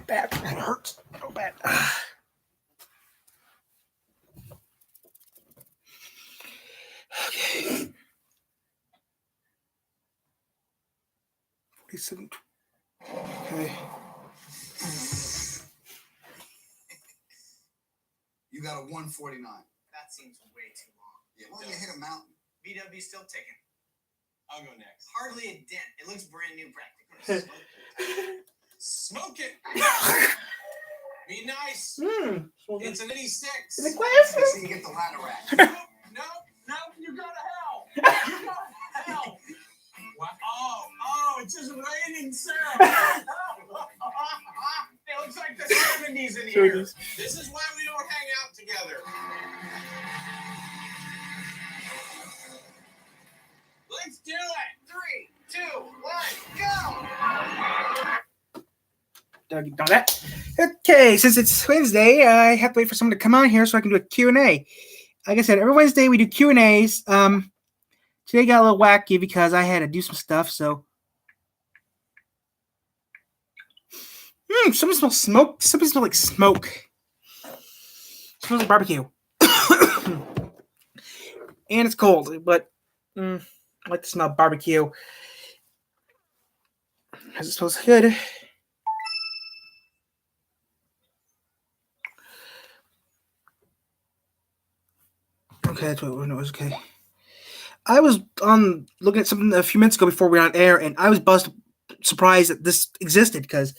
back. It hurts so bad. Okay. 47. Okay. You got a 149. That seems way too long. Yeah, well, you hit a mountain. VW still ticking. I'll go next. Hardly a dent. It looks brand new practically. Smoke it. Be nice. It's an 86. In the glass? Make sure you get the ladder rack. No, you go to hell. You go to hell. Wow. Oh, it's just raining syrup. It looks like the 70s in here. This is why we don't hang out together. Let's do it. 3, 2, 1, go! Done that. Okay, since it's Wednesday, I have to wait for someone to come on here so I can do a Q&A. Like I said, every Wednesday we do Q&As. Today got a little wacky because I had to do some stuff, so. Something smells smoke. Something smells like smoke. Smells like barbecue. And it's cold, but I like to smell barbecue. Because it smells good. Okay, that's what it was. Okay. I was looking at something a few minutes ago before we were on air, and I was surprised that this existed because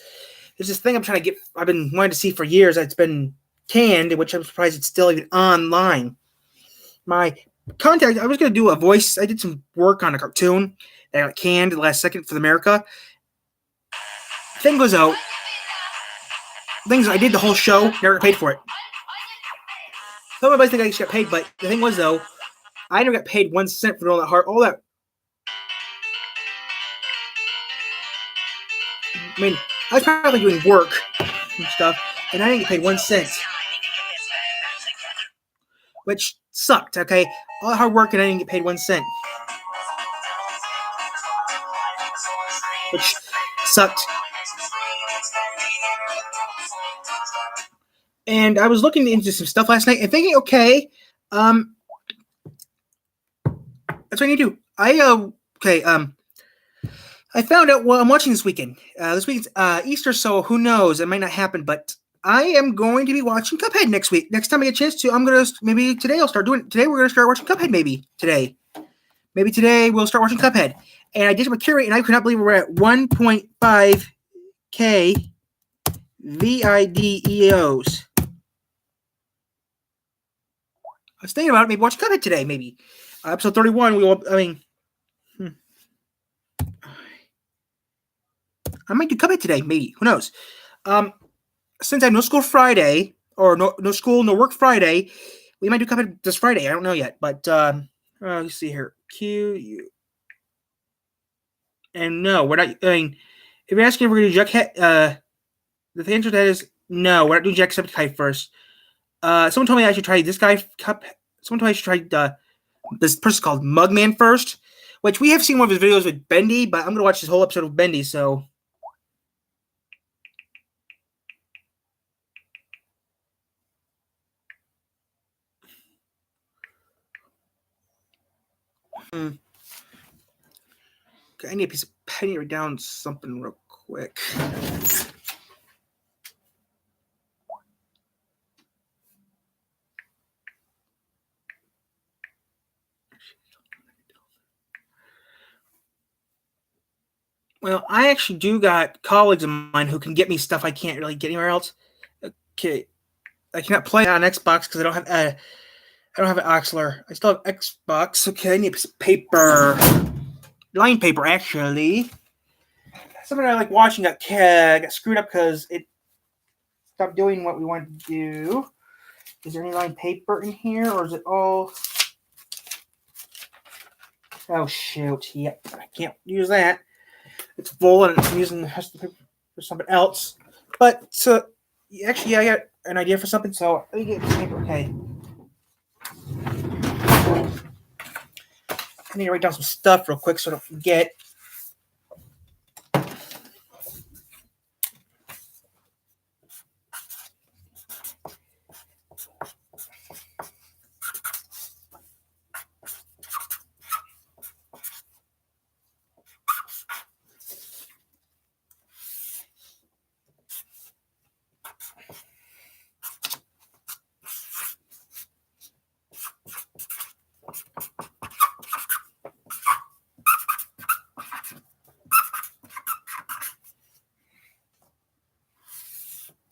there's this thing I've been wanting to see for years. It's been canned, which I'm surprised it's still even online. My contact, I was going to do a voice. I did some work on a cartoon that got canned at the last second for America. Thing goes out. I did the whole show, never got paid for it. Some of us think I should get paid, but the thing was, though, I never got paid 1 cent for all that. I mean, I was probably doing work and stuff, and I didn't get paid 1 cent. Which sucked, okay? All that hard work and I didn't get paid 1 cent. Which sucked. And I was looking into some stuff last night and thinking, okay, that's what I need to do. I found out what I'm watching this weekend. This week's Easter, so who knows? It might not happen, but I am going to be watching Cuphead next week. Next time I get a chance to, maybe today I'll start doing it. Today we're going to start watching Cuphead, maybe today. Maybe today we'll start watching Cuphead. And I did some curate, and I could not believe we're at 1.5K VIDEOs. I was thinking about it, maybe watch Cuphead today, maybe. Episode 31, I might do Cuphead today, maybe. Who knows? Since I have no school Friday, or no school, no work Friday, we might do Cuphead this Friday. I don't know yet. But, let's see here. And no, we're not, if you're asking if we're going to do Jughead, the answer to that is no, we're not doing Jacksepticeye first. Someone told me I should try this guy, someone told me I should try this person called Mugman first, which we have seen one of his videos with Bendy, but I'm going to watch this whole episode of Bendy, so. Okay, I need a piece of pen to write down something real quick. Well, I actually do got colleagues of mine who can get me stuff I can't really get anywhere else. Okay, I cannot play on Xbox because I don't have an Oxler. I still have Xbox. Okay, I need a piece of paper, line paper actually. Something I like watching got screwed up because it stopped doing what we wanted to do. Is there any line paper in here, or is it all? Oh shoot! Yep, I can't use that. It's full, and I'm using the rest of the paper for something else. But actually, I got an idea for something. So let me get this paper. Okay. I need to write down some stuff real quick so I don't forget.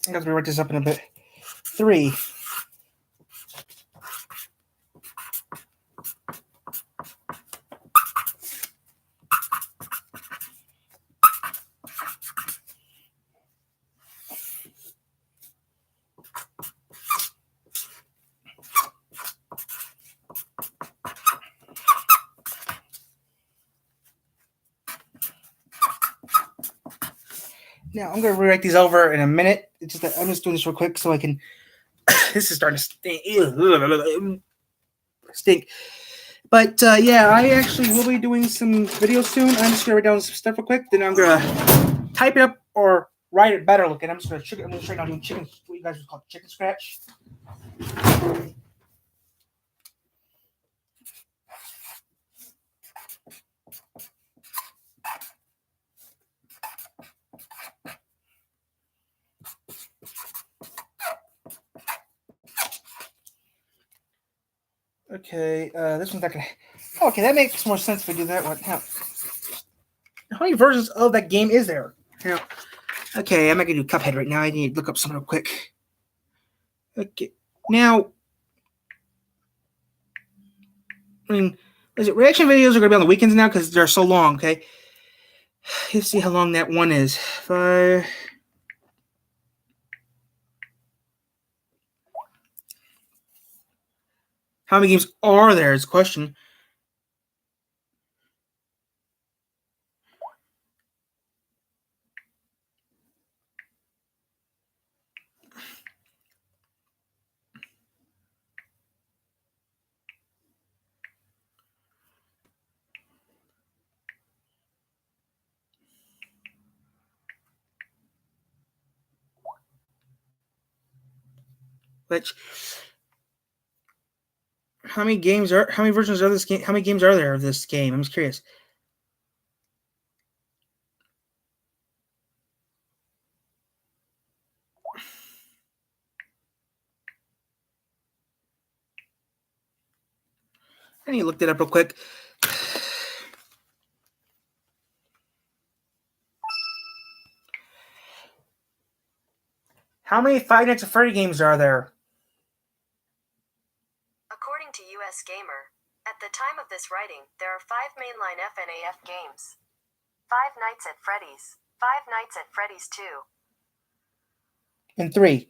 I got to rewrite this up in a bit. 3. Now I'm gonna rewrite these over in a minute. It's just that I'm just doing this real quick so I can. This is starting to stink. But yeah, I actually will be doing some videos soon. I'm just gonna write down some stuff real quick. Then I'm gonna type it up or write it better looking. I'm just gonna straight out doing chicken. What you guys would call chicken scratch. Okay, this one's not gonna. Okay, that makes more sense if we do that one. Now, how many versions of that game is there? Now, okay, I'm not gonna do Cuphead right now. I need to look up something real quick. Okay, now, I mean, is it reaction videos are gonna be on the weekends now because they're so long? Okay, let's see how long that one is. 5. How many games are there is the question. Which, how many versions of this game? How many games are there of this game? I'm just curious. I need to look that up real quick. How many Five Nights at Freddy games are there? According to US Gamer, at the time of this writing, there are 5 mainline FNAF games. Five Nights at Freddy's, Five Nights at Freddy's 2. And 3.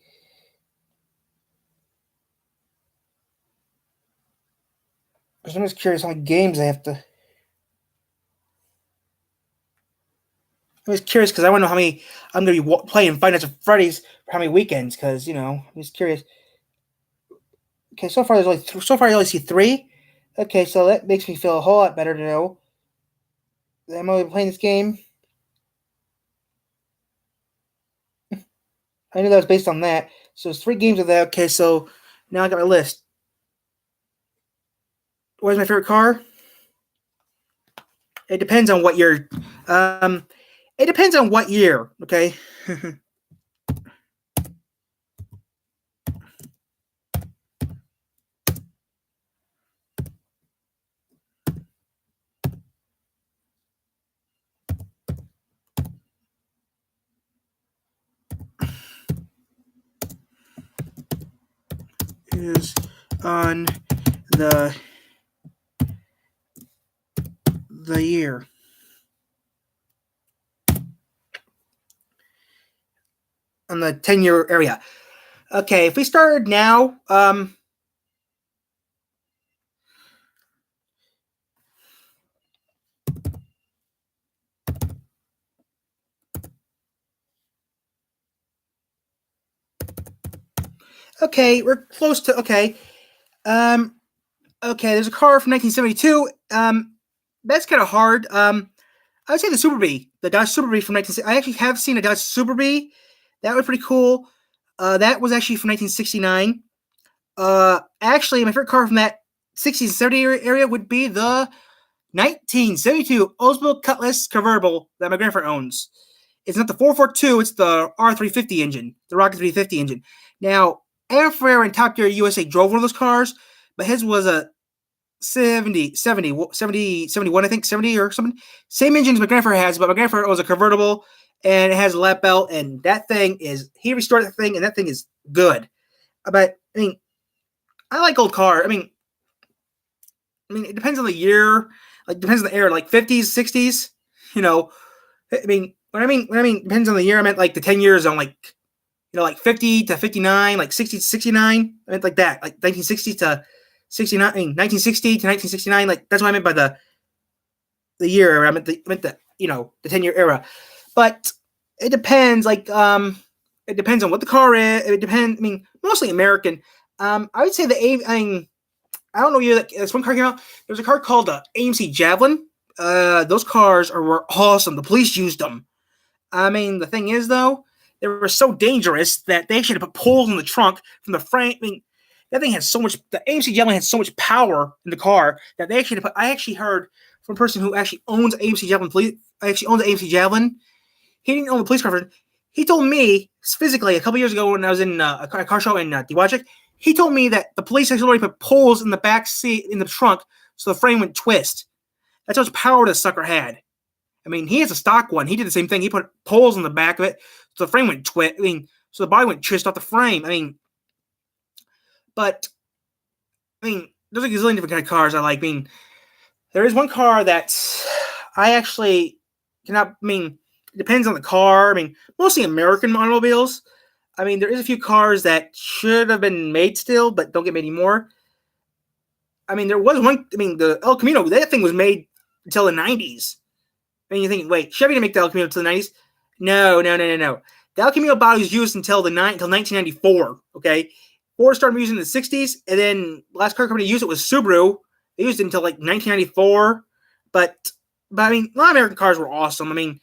Because I'm just curious how many games I have to. I'm just curious because I want to know how many I'm going to be playing Five Nights at Freddy's for how many weekends. Because I'm just curious. Okay, so far there's only I only see 3. Okay, so that makes me feel a whole lot better to know that I'm only playing this game. I knew that was based on that. So it's 3 games of that. Okay, so now I got my list. What is my favorite car? It depends on what year. It depends on what year. Okay. Is on the year. On the 10-year area. Okay, if we started now, okay, we're close to okay. Okay, there's a car from 1972. That's kind of hard. I would say the Super Bee, the Dodge Super Bee from 1960. I actually have seen a Dodge Super Bee. That was pretty cool. That was actually from 1969. Actually, my favorite car from that 60s and 70s area would be the 1972 Oldsmobile Cutlass convertible that my grandfather owns. It's not the 442, it's the R350 engine, the Rocket 350 engine. Now, Aaron Ferrer and Top Gear USA drove one of those cars, but his was a 71, I think, 70 or something. Same engine as my grandfather has, but my grandfather owns a convertible, and it has a lap belt, and that thing is he restored that thing, and that thing is good. But I mean, I like old cars. I mean, it depends on the year, like depends on the era, like 50s, 60s. You know, I mean, when I mean depends on the year. I meant like the 10 years on like, like 50 to 59, like 60 to 69. I meant like that, like 1960 to 69. I mean, 1960 to 1969. Like that's what I meant by the year. I meant the the 10-year era. But it depends. Like it depends on what the car is. It depends. I mean, mostly American. I would say I don't know. This one car came out. There's a car called the AMC Javelin. Those cars were awesome. The police used them. I mean, the thing is though, they were so dangerous that they should have put poles in the trunk from the frame. I mean, that thing has so much. The AMC Javelin had so much power in the car that they actually put. I actually heard from a person who actually owns AMC Javelin. Actually owns AMC Javelin. He didn't own the police car. He told me physically a couple years ago when I was in a car show in Diwachik. He told me that the police actually already put poles in the back seat in the trunk so the frame would twist. That's how much power the sucker had. I mean, he has a stock one. He did the same thing. He put poles in the back of it so the frame went twist. I mean, so the body went twist off the frame. I mean, but there's a gazillion different kind of cars I like. I mean, there is one car that I actually cannot. I mean, it depends on the car. I mean, mostly American automobiles. I mean, there is a few cars that should have been made still, but don't get made anymore. I mean, there was one. I mean, the El Camino. That thing was made until the 90s. I mean, you're thinking, wait, Chevy didn't make the El Camino until the 90s? No. The El Camino body was used until 1994. Okay, Ford started using it in the 60s, and then the last car company to use it was Subaru. They used it until like 1994. But I mean, a lot of American cars were awesome. I mean,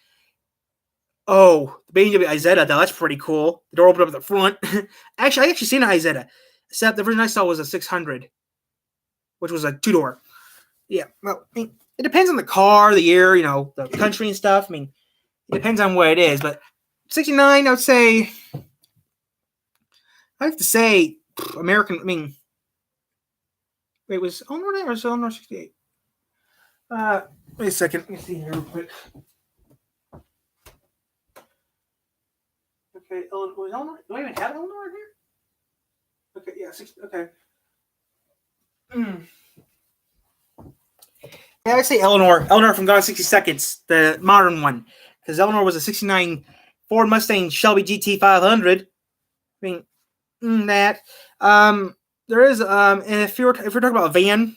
the BMW Isetta, though, that's pretty cool. The door opened up at the front. I actually seen an Isetta, except the version I saw was a 600, which was a 2-door. Yeah, well, I mean, it depends on the car, the year, the country and stuff. I mean, it depends on what it is. But 69, I would say, I have to say, American. I mean, wait, was Eleanor there or was Eleanor 68? Wait a second. Let me see here real quick. Okay, was Eleanor? Do I even have Eleanor here? Okay, yeah, 60. Okay. Yeah, I'd say Eleanor. Eleanor from Gone in 60 Seconds, the modern one. Because Eleanor was a 69 Ford Mustang Shelby GT 500. I mean, that. There is, and if you're talking about a van,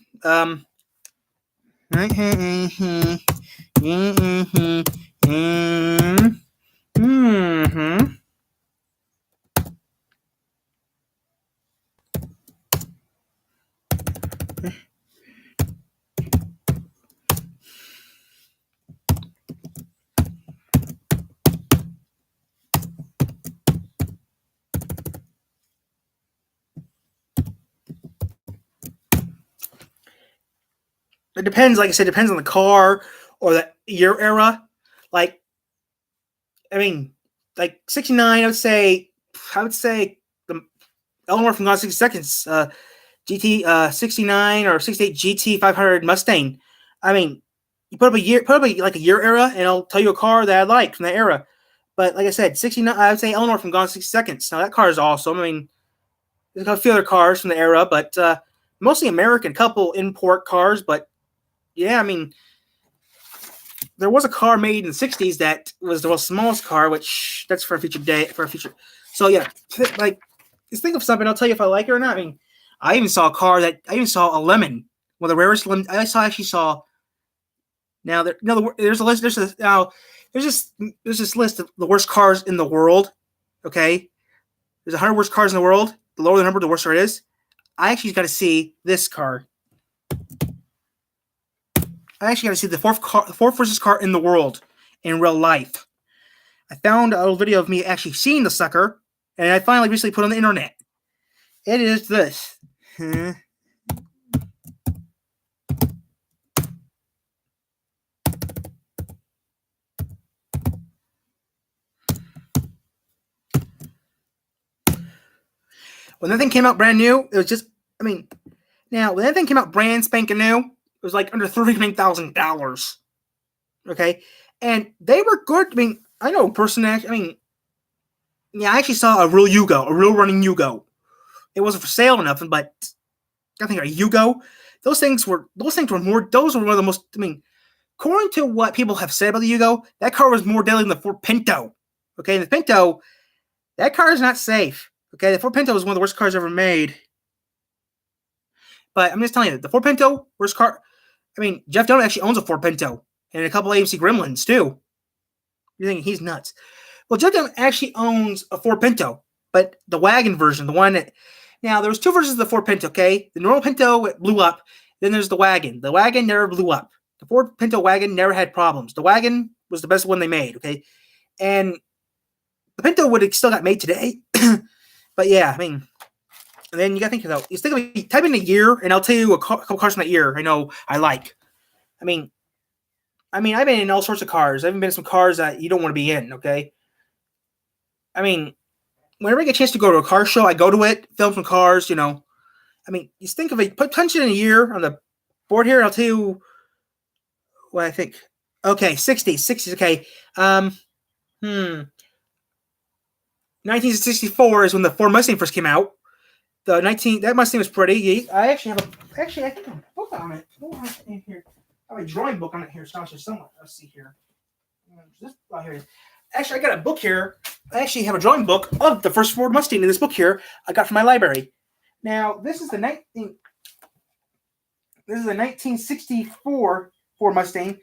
it depends, like I said, depends on the car or the year era. Like, I mean, like 69, I would say the Eleanor from Gone 60 Seconds, GT 69 or 68 GT 500 Mustang. I mean, you put up a year era, and I'll tell you a car that I like from that era. But like I said, 69, I would say Eleanor from Gone 60 Seconds. Now that car is awesome. I mean, there's a few other cars from the era, but mostly American, couple import cars. But yeah, I mean, there was a car made in the 60s that was the world's smallest car, which that's for a future day, So yeah, like, just think of something. I'll tell you if I like it or not. I mean, I even saw a lemon, one of the rarest lemon. There's a list. There's this list of the worst cars in the world. Okay, there's 100 worst cars in the world. The lower the number, the worse it is. I actually got to see this car. I actually got to see the fourth worst car in the world in real life. I found a little video of me actually seeing the sucker, and I finally recently put it on the internet. It is this. When that thing came out brand new, it was just, when that thing came out brand spanking new, it was like under $39,000. Okay? And they were good. I mean, I know a person that, I mean, yeah, I actually saw a real Yugo, a real running Yugo. It wasn't for sale or nothing, but I think a Yugo. Those were one of the most, I mean, according to what people have said about the Yugo, that car was more deadly than the Ford Pinto. Okay, the Pinto, that car is not safe. Okay, the Ford Pinto is one of the worst cars ever made. But I'm just telling you, the Ford Pinto, worst car. I mean, Jeff Dunham actually owns a Ford Pinto and a couple AMC Gremlins too. You're thinking he's nuts. Well, Jeff Dunham actually owns a Ford Pinto, but the wagon version, the one that. Now, there was two versions of the Ford Pinto, okay? The normal Pinto, it blew up. Then there's the wagon. The wagon never blew up. The Ford Pinto wagon never had problems. The wagon was the best one they made, okay? And the Pinto would have still got made today. But yeah, I mean, and then you got to think about, type in a year, and I'll tell you a couple cars from that year I know I like. I mean, I've been in all sorts of cars. I've even been in some cars that you don't want to be in, okay? I mean, whenever I get a chance to go to a car show, I go to it, film some cars, you know. I mean, you think of it, punch it in a year on the board here, and I'll tell you what I think. Okay, 60s, okay. 1964 is when the Ford Mustang first came out. That Mustang was pretty. I think I have a book on it. In here. I have a drawing book on it here, somewhere. Let's see here. Here it is. Actually, I got a book here. I actually have a drawing book of the first Ford Mustang in this book here I got from my library. Now, this is the 1964 Ford Mustang.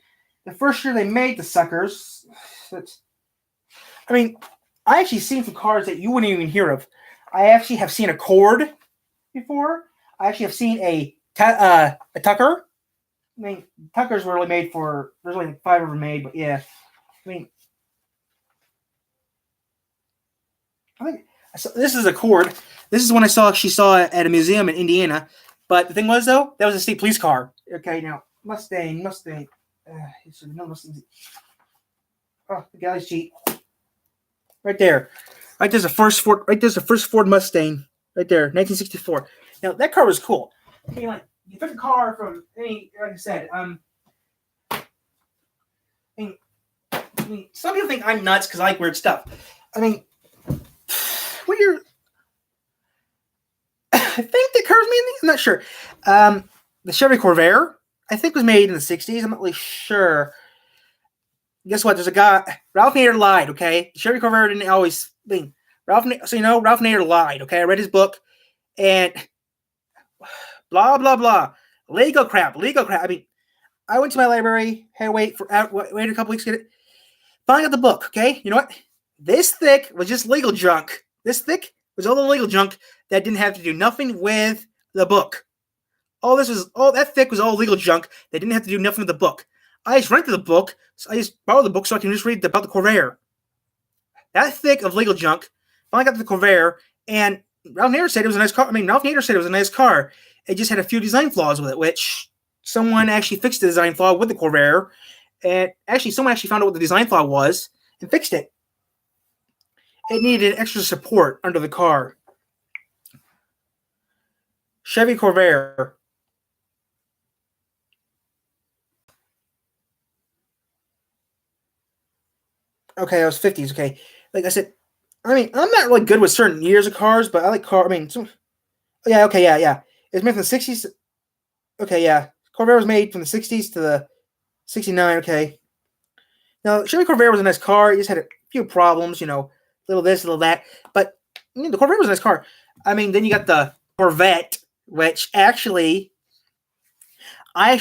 The first year they made the suckers. I mean, I actually seen some cars that you wouldn't even hear of. I actually have seen a Cord before. I actually have seen a Tucker. I mean, Tuckers were only made for, there's only 5 of them made, but yeah. I mean, this is a Cord. This is one I saw at a museum in Indiana. But the thing was, though, that was a state police car. Okay, now, Mustang. No Mustang. Oh, the galley's cheap. Right there. Right there's the first Ford Mustang. Right there, 1964. Now, that car was cool. I mean, like, you took a car from any, like I said, I mean, some people think I'm nuts because I like weird stuff. I mean, I think the car's made in I'm not sure. The Chevy Corvair, I think, was made in the 60s. I'm not really sure. Guess what? There's a guy, Ralph Nader lied, okay? The Chevy Corvair didn't always, Ralph Nader lied, okay? I read his book, and blah, blah, blah. Legal crap. I mean, I went to my library, had to wait a couple weeks to get it. Finally got the book, okay? You know what? This thick was just legal junk. This thick was all the legal junk that didn't have to do nothing with the book. All that thick was all legal junk that didn't have to do nothing with the book. I just rented the book. So I just borrowed the book so I can just read about the Corvair. That thick of legal junk. Finally got the Corvair, and Ralph Nader said it was a nice car. I mean, Ralph Nader said it was a nice car. It just had a few design flaws with it, which someone actually fixed the design flaw with the Corvair. And actually, someone actually found out what the design flaw was and fixed it. It needed extra support under the car. Chevy Corvair. Okay, that was 50s. Okay. Like I said, I mean, I'm not really good with certain years of cars, but I like car. I mean, yeah. It's made from the 60s. Okay, yeah. Corvair was made from the 60s to the 69. Okay. Now, Chevy Corvair was a nice car. It just had a few problems, little this, little that. But the Corvair was a nice car. I mean, then you got the Corvette, which I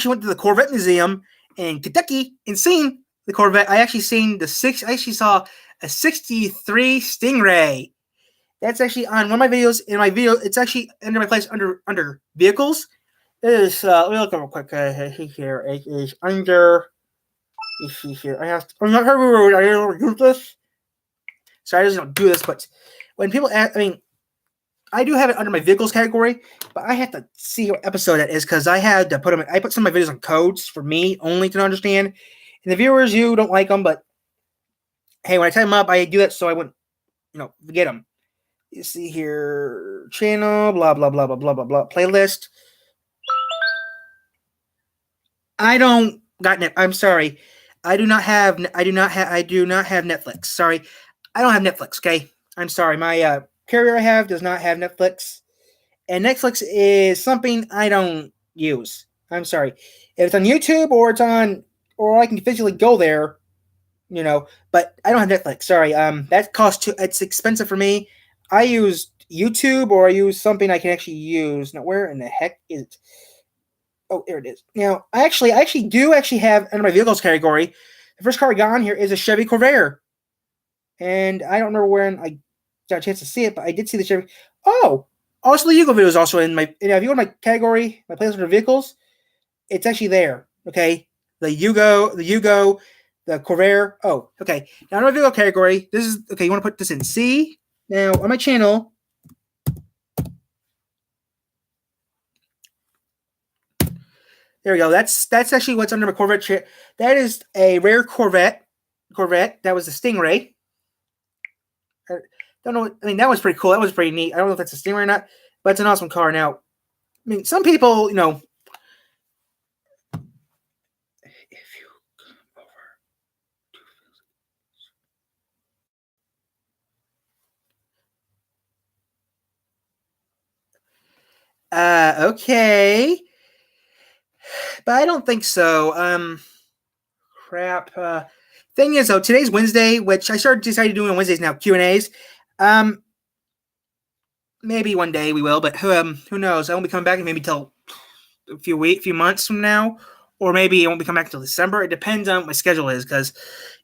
went to the Corvette Museum in Kentucky and seen the Corvette. I actually saw a 63 Stingray. That's actually on one of my videos. In my video, it's actually under my place under vehicles. It is, let me look up real quick. Here it is under. You see here. I'm not sure I don't do this. Sorry, I don't do this, but when people ask, I mean, I do have it under my vehicles category, but I have to see what episode that is because I had to I put some of my videos on codes for me only to understand. And the viewers, you don't like them, but hey, when I type them up, I do that so I wouldn't, forget them. You see here, channel, blah, blah, blah, blah, blah, blah, blah, playlist. I don't got it. I'm sorry. I do not have Netflix. Sorry, I don't have Netflix. Okay, I'm sorry. My carrier I have does not have Netflix, and Netflix is something I don't use. I'm sorry. If it's on YouTube or it's on, or I can physically go there, but I don't have Netflix. Sorry. That costs it's expensive for me. I use YouTube or I use something I can actually use. Now, where in the heck is it? Oh, there it is. Now, I actually do have under my vehicles category. The first car I got on here is a Chevy Corvair, and I don't remember when I got a chance to see it, but I did see the Chevy. Oh, also the Yugo video is also in my. If you go to my category, my playlist under vehicles, it's actually there. Okay, the Yugo, the Corvair. Oh, okay. Now in my vehicle category, this is okay. You want to put this in C. Now on my channel. There we go. That's actually what's under my Corvette. That is a rare Corvette. That was a Stingray. I don't know. I mean, that was pretty cool. That was pretty neat. I don't know if that's a Stingray or not, but it's an awesome car. Now, I mean, some people, if you come over. Okay. But I don't think so. Crap. Thing is, though, today's Wednesday, which I decided doing on Wednesdays now, Q&As. Maybe one day we will, but who knows? I won't be coming back maybe till a few months from now, or maybe I won't be coming back until December. It depends on what my schedule is, because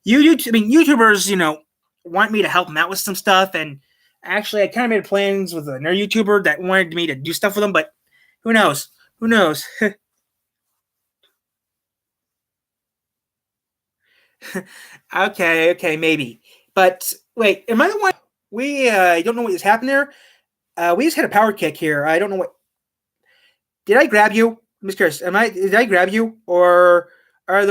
YouTubers, want me to help them out with some stuff, and actually, I kind of made plans with another YouTuber that wanted me to do stuff with them, but who knows? Who knows? Okay, maybe. But wait, am I the one? We don't know what just happened there. We just had a power kick here. I don't know what. Did I grab you? I'm just curious. Did I grab you, or are you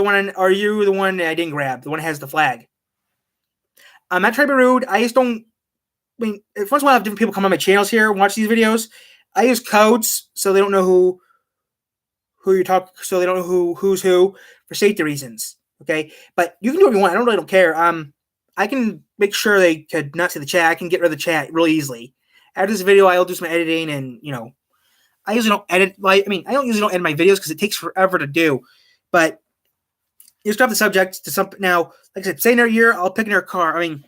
the one that I didn't grab? The one that has the flag. I'm not trying to be rude. I just don't. I mean, once in a while, I have different people come on my channels here and watch these videos. I use codes so they don't know who you talk, so they don't know who's who for safety reasons. Okay, but you can do what you want. I don't care. I can make sure they could not see the chat. I can get rid of the chat really easily. After this video, I'll do some editing, and I usually don't edit. I don't usually edit my videos because it takes forever to do. But you just drop the subject to something. Now, like I said, say in a year, I'll pick another car. I mean,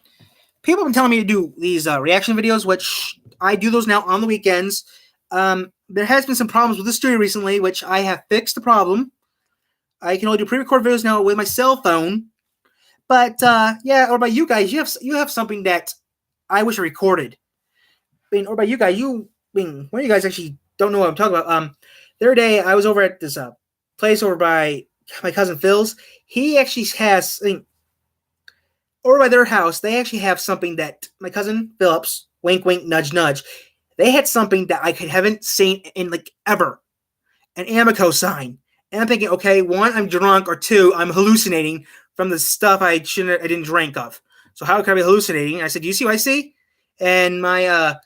people have been telling me to do these reaction videos, which I do those now on the weekends. There has been some problems with the studio recently, which I have fixed the problem. I can only do pre-record videos now with my cell phone. But yeah, or about you guys, you have something that I wish I recorded. Or about you guys, one of you guys actually don't know what I'm talking about. The other day I was over at this place over by my cousin Phil's. He actually has, over by their house, they actually have something that my cousin Phillips, wink, wink, nudge, nudge. They had something that I haven't seen in ever, an Amico sign. And I'm thinking, okay, one, I'm drunk, or two, I'm hallucinating from the stuff I didn't drink of. So how can I be hallucinating? And I said, do you see what I see? And my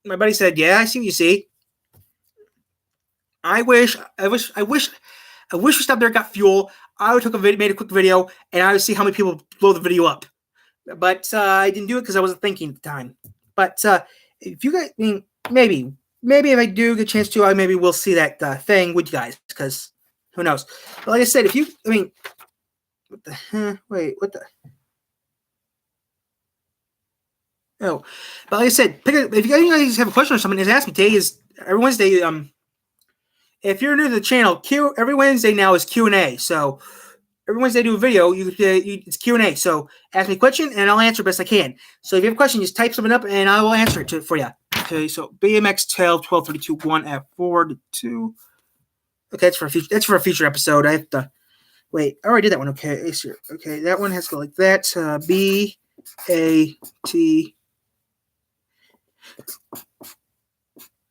buddy said, yeah, I see what you see. I wish we stopped there and got fuel. I would made a quick video, and I would see how many people blow the video up. But I didn't do it because I wasn't thinking at the time. But if you guys, maybe if I do get a chance to, I maybe will see that thing with you guys, because who knows? But like I said, what the? Oh, but like I said, if you guys have a question or something, just ask me. Today is every Wednesday. If you're new to the channel, every Wednesday now is Q&A. So every Wednesday I do a video, it's Q&A. So ask me a question, and I'll answer best I can. So if you have a question, just type something up, and I will answer it for you. Okay, so BMX Tail 1232 1F4 Okay, that's for a future episode. I have to wait. I already did that one. Okay, okay, that one has to go like that. B-A-T.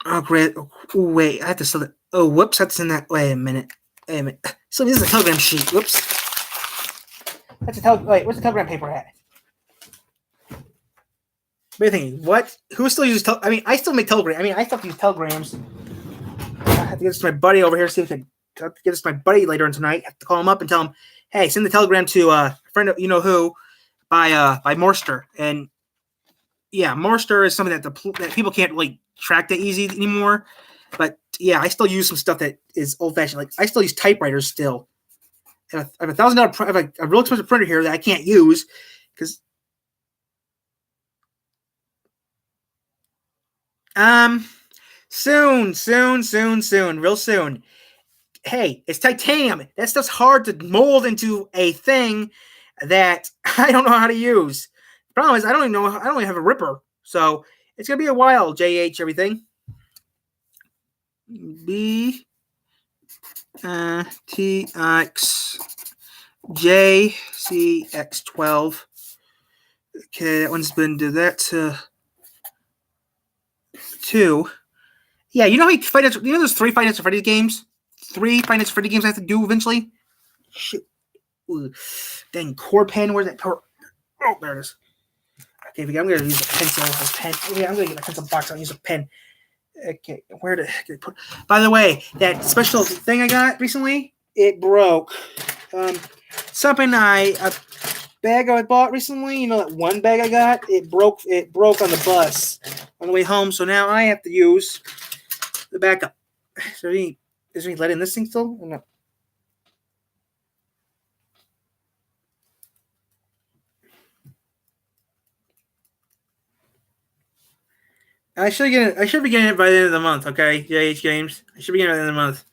Oh, great. Oh, wait, I have to sell it. Oh, whoops, I have to send that. Wait a minute. So this is a Telegram sheet. Whoops. What's the Telegram paper at? What are you thinking? What? Who still uses I still make Telegram. I still have to use Telegrams. I have to get this to my buddy over here, see if I can get this to my buddy later on tonight. I have to call him up and tell him, hey, send the telegram to a friend of you know who by Morster. And yeah, Morster is something that people can't really track that easy anymore. But yeah, I still use some stuff that is old fashioned. Like I still use typewriters still. And I have $1,000. I have a real expensive printer here that I can't use because soon, real soon. Hey, it's titanium. That stuff's hard to mold into a thing that I don't know how to use. The problem is I don't even have a ripper. So it's gonna be a while, JH everything. B TX JCX12. Okay, that one's been to that to 2. Yeah, you know how there's 3 Five Nights at Freddy's games? 3 Five Nights at Freddy's games I have to do eventually? Shit. Ooh. Dang, core pen, where's that core? Oh, there it is. Okay, I'm gonna use a pencil. Okay, I'm gonna get my pencil box. I'll use a pen. Okay, where did I put? By the way, that special thing I got recently, it broke. Something a bag I bought recently. You know that one bag I got, it broke. It broke on the bus on the way home. So now I have to use the backup. Is there any lead in this thing still? Or no? I should be getting it by the end of the month, okay? JH Games. I should be getting it by the end of the month.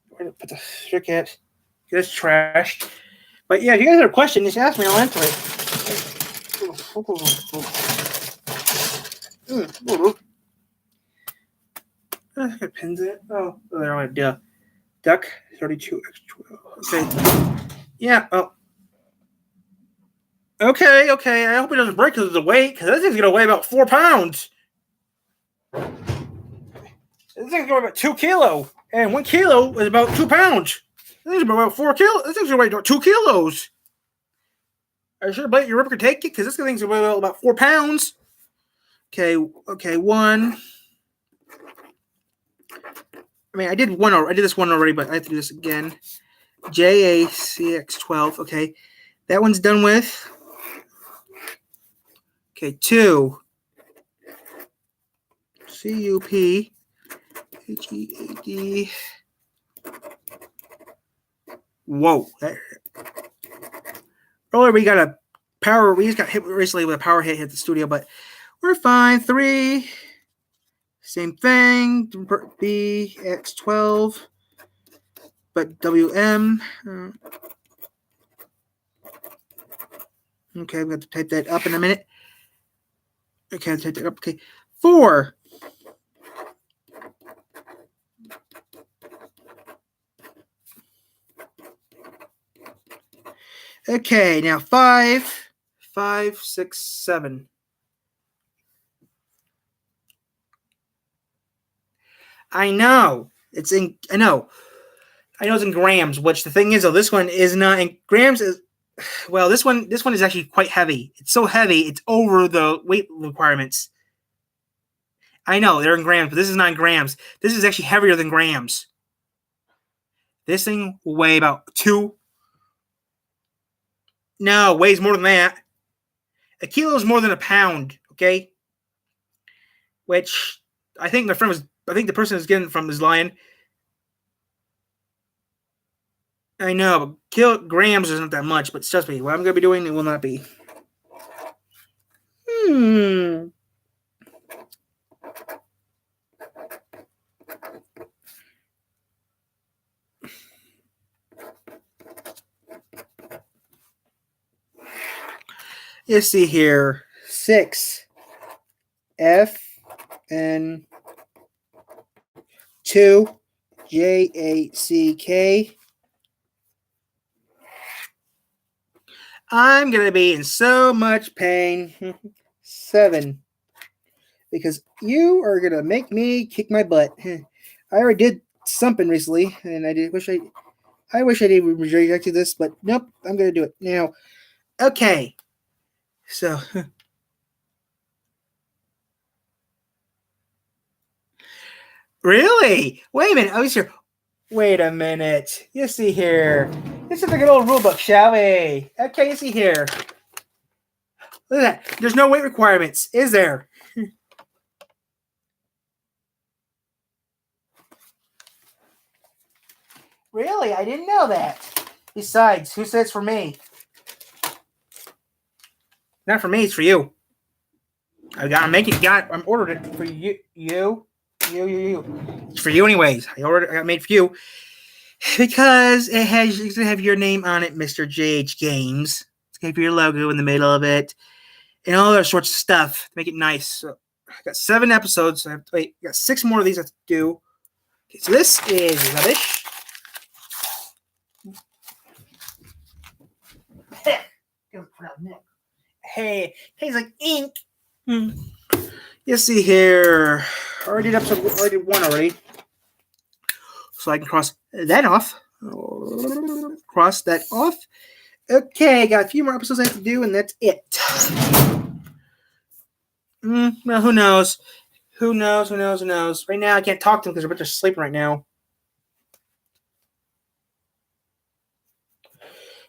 Where did I put the frick at? That's trash. But yeah, if you guys have a question, just ask me. I'll answer it. I got pins in it. Oh, there I go. Duck 32X12. Okay. Yeah. Oh. Okay. I hope it doesn't break because of the weight, because this thing's gonna weigh about 4 pounds. This thing's going about 2 kilos, and 1 kilo is about 2 pounds. This thing's about 4 kilos. This thing's going to weigh about 2 kilos. Are you sure Blake your ripper could take it? Because this thing's going to weigh about 4 pounds. Okay, 1. I mean, I did this one already, but I have to do this again. JACX12. Okay, that one's done with. Okay, 2. CUP. HEAD. Whoa. Earlier we got a power. We just got hit recently with a power hit the studio, but we're fine. 3. Same thing. BX12. But WM. Okay, I'm going to type that up in a minute. Okay, I'll type that up. Okay. 4. Okay, now 5, 6, 7. I know it's in grams. Which the thing is, though, this one is not in grams. Well, this one is actually quite heavy. It's so heavy, it's over the weight requirements. I know they're in grams, but this is not in grams. This is actually heavier than grams. This thing will weigh about 2. No, weighs more than that. A kilo is more than a pound, okay? Which I think the person is getting from is lying. I know, but kilograms isn't that much, but trust me, what I'm going to be doing, it will not be. Let's see here. 6 FN 2 JACK. I'm gonna be in so much pain. 7. Because you are gonna make me kick my butt. I already did something recently, and I wish I did rejected this, but nope, I'm gonna do it now. Okay. So really? Wait a minute. I was here. Wait a minute. You see here. This is a good old rule book, shall we? Okay, you see here. Look at that. There's no weight requirements, is there? Really? I didn't know that. Besides, who said it's for me? Not for me, it's for you. I'm ordered it for you. It's for you anyways. I got made for you. Because it's gonna have your name on it, Mr. JH Games. It's gonna have your logo in the middle of it. And all that sorts of stuff to make it nice. So I got 7 episodes. I got 6 more of these I have to do. Okay, so this is rubbish. Hey, tastes like ink. You see here. I already did episode. I did 1 already. So I can cross that off. Cross that off. Okay, got a few more episodes I have to do, and that's it. Well, who knows? Who knows? Right now, I can't talk to them because they're sleeping right now.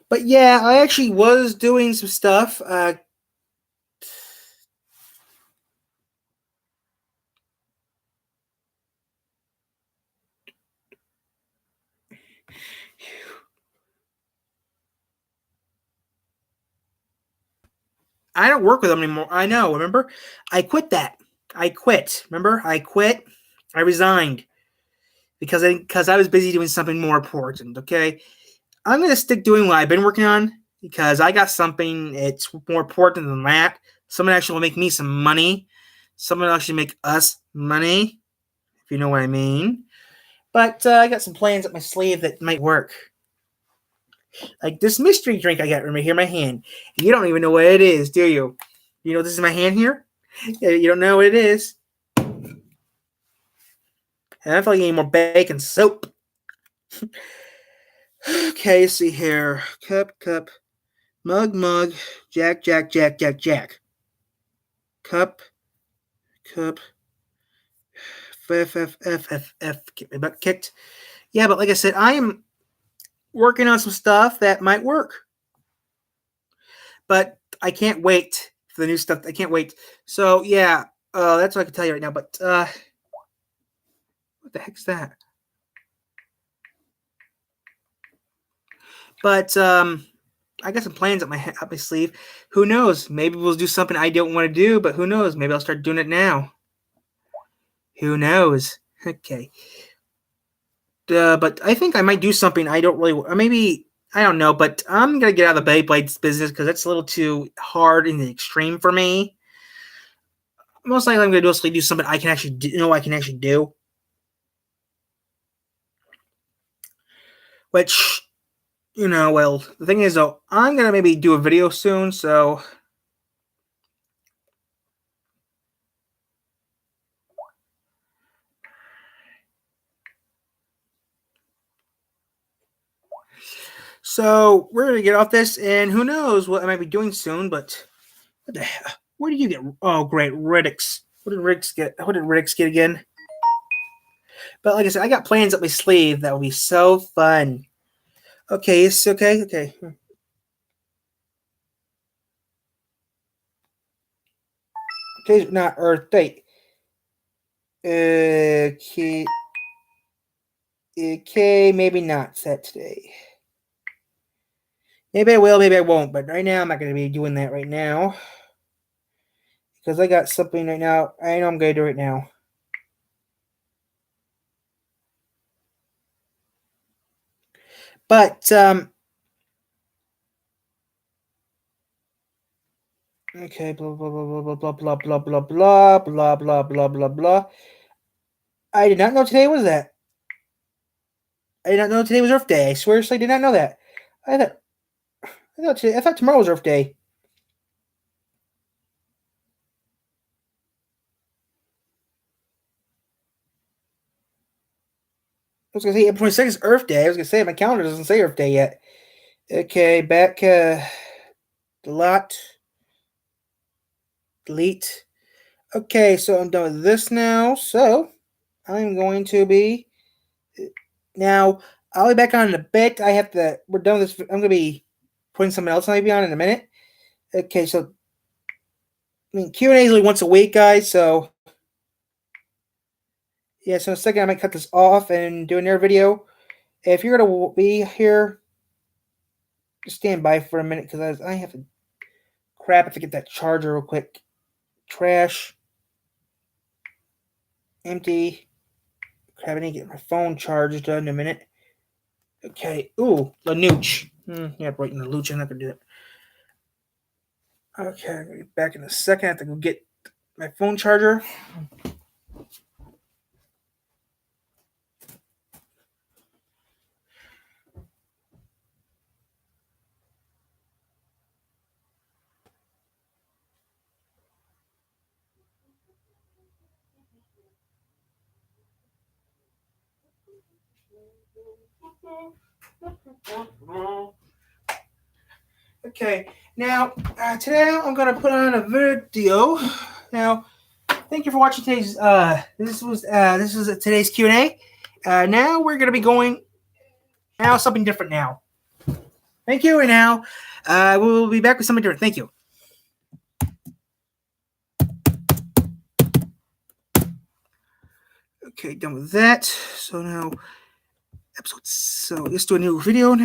But yeah, I actually was doing some stuff. I don't work with them anymore. I know. Remember? I quit that. I quit. Remember? I quit. I resigned because I was busy doing something more important. Okay, I'm gonna stick doing what I've been working on because I got something. It's more important than that. Someone actually will make me some money. Someone will actually make us money, if you know what I mean. But I got some plans up my sleeve that might work. Like this mystery drink I got right here in my hand. You don't even know what it is, do you? You know this is my hand here? Yeah, you don't know what it is. And I feel like I need more bacon soap. Okay, see here. Cup. Mug. Jack. Cup. F. Get my butt kicked. Yeah, but like I said, I am working on some stuff that might work. But I can't wait for the new stuff. I can't wait. So, yeah, that's what I can tell you right now. But, what the heck's that? But, I got some plans up my sleeve. Who knows? Maybe we'll do something I don't want to do, but who knows? Maybe I'll start doing it now. Who knows? Okay. But I think I might do something I don't really, or maybe, I don't know, but I'm going to get out of the Beyblades business because that's a little too hard in the extreme for me. Most likely I'm going to do something I can actually do, Which, well, the thing is, though, I'm going to maybe do a video soon, so... So, we're going to get off this, and who knows what I might be doing soon, but... What the hell? Where did you get... Oh, great, Riddix. What did Riddix get again? But like I said, I got plans up my sleeve that will be so fun. Okay, it's okay? Okay. Today's not Earth Day. Okay, maybe not set today. Maybe I will, maybe I won't. But right now, I'm not going to be doing that right now. Because I got something right now. I know I'm going to do it now. But, okay, blah, blah, blah, blah, blah, blah, blah, blah, blah, blah, blah, blah, blah, blah. I did not know today was that. I did not know today was Earth Day. I seriously did not know that. I thought tomorrow was Earth Day. I was going to say April 26th is Earth Day. I was going to say my calendar doesn't say Earth Day yet. Okay, back, delete. Okay, so I'm done with this now. So I'm going to be now. I'll be back on in a bit. We're done with this. I'm gonna be putting something else maybe on in a minute. Okay, so I mean Q&A is only once a week, guys. So yeah, so in a second I might cut this off and do another video. If you're gonna be here, just stand by for a minute because I have to. Crap! I have to get that charger real quick. Trash. Empty. Crap! I need to get my phone charged in a minute. Okay. Ooh, the nooch. Yeah, right in the nooch. I'm not gonna do it. Okay, I'm gonna be back in a second. I have to go get my phone charger. Okay, now today I'm gonna put on a video. Now, thank you for watching today's. This was today's Q&A. Now we're gonna be going now something different now. Thank you, and now we'll be back with something different. Thank you. Okay, done with that. So now, so let's do a new video now.